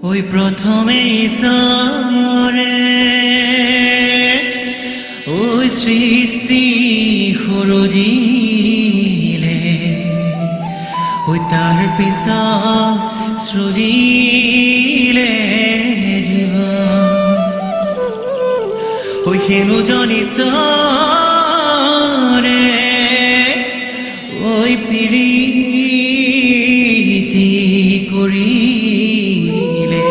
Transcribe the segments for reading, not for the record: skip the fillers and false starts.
ওই প্ৰথমে ঈশ্বৰে ওই সৃষ্টি সৃজিলে ওই তাৰ পিছত সৃজিলে জীৱন ওই সেনুজন ঈশ্বৰে ওই প্ৰীতি কৰিলে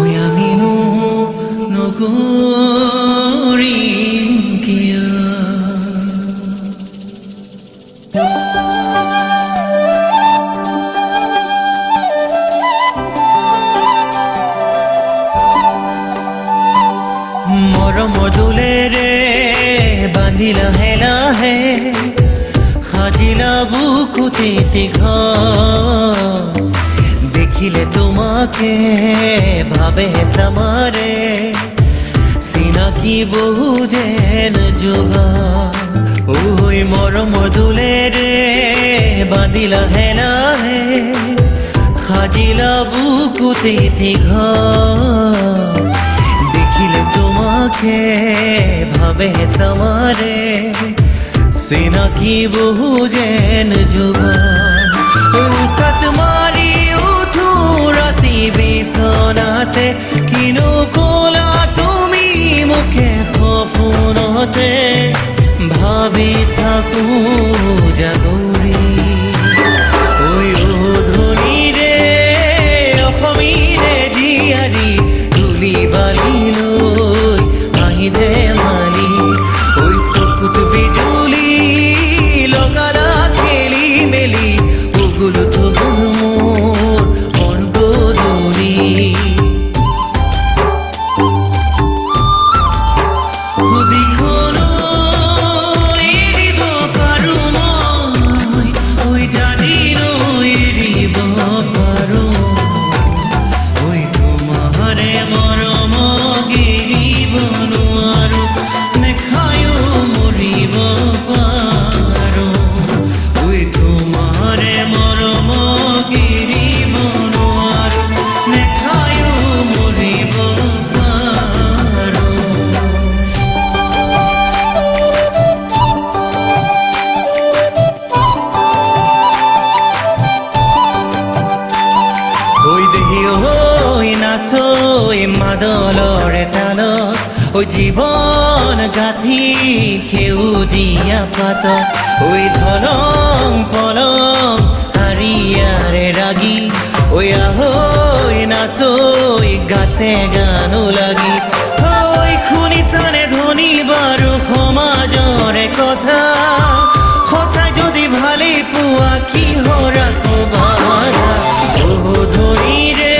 ওই আমিনো নকৰিম কিয় মৰমৰ দোলেৰে বান্ধি লাহে লাহে সাজিলা বুকুতে ঘৰ দেখিলে তোমাকে ভাবে সামাৰে চিনাকি বহু যেন যোগা ওই মৰমৰ দোলেৰে বান্ধি লাহে লাহে সাজিলা বুকুতে ঘৰ দেখিলে তোমাকে ভাবে সামারে চিনাকি বহু যেন যোগান উসাত মারি উঠো রাতি বিছনাতে কিনো কলা তুমি মুখে সপোনতে ভাবি থাকো জাগৰি ওই ধনীৰে অসমীৰে জীয়াৰী তুলি বালি লৈ আহি ধেমালি ওই চকুত বিজুলি লগালা খেলি মেলি উগুল থগুল মোৰ মন বদলি সুদিখনো এৰিব পাৰো মই ওই জানিনো এৰিব পাৰো ওই তোমাৰে মৰম গিৰিব নোৱাৰো নেখায়ো মৰিব পাৰো ওই তোমাৰে মৰম গিৰিব নোৱাৰো নেখায়ো মৰিব পাৰো ওই দেহি ওই নাচৈ মাদলৰে তালত ওই জীৱন গাঁথি সেউজীয়া পাতত ওই ধলং পলং হাৰিয়াৰে ৰাগি ওই আহৈ নাচৈ গাতে গানো লাগি ওই শুনিছানে ধনী বাৰু সমাজৰে কথা সঁচাই যদি ভালে পোৱা কিহৰ আকৌ বাধা ধনীৰে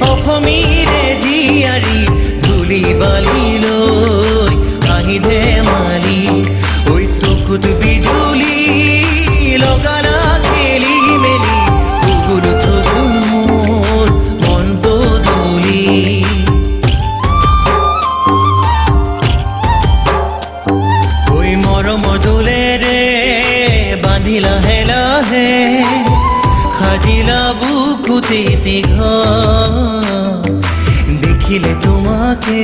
অসমীৰে জীয়াৰী ধূলি বালি লৈ আহি ধেমালি ওই চকুত বিজুলি লগালা খেলি মেলি উগুল থগুল মোৰ মন বদলি ওই মৰমৰ দোলেৰে বান্ধি লাহে লাহে সাজিলা বুকুতে ঘৰ দেখিলে তোমাকে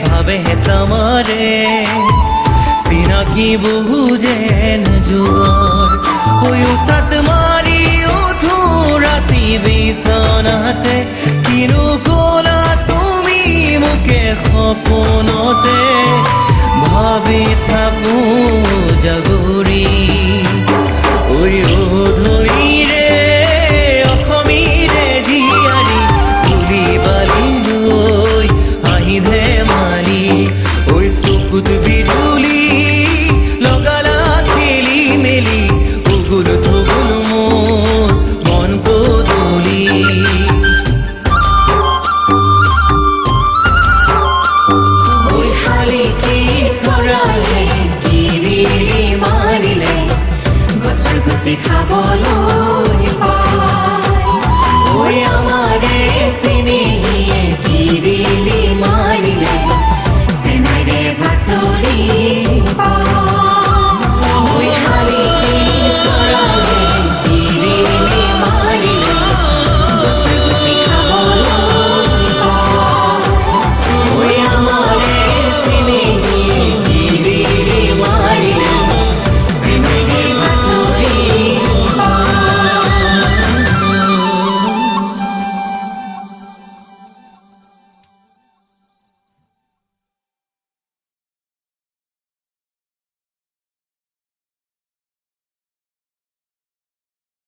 ভাবে সামাৰে চিনাকি বহু যেন যোগৰ ওই উসাত মাৰি উঠো ৰাতি বিছনাতে কিনো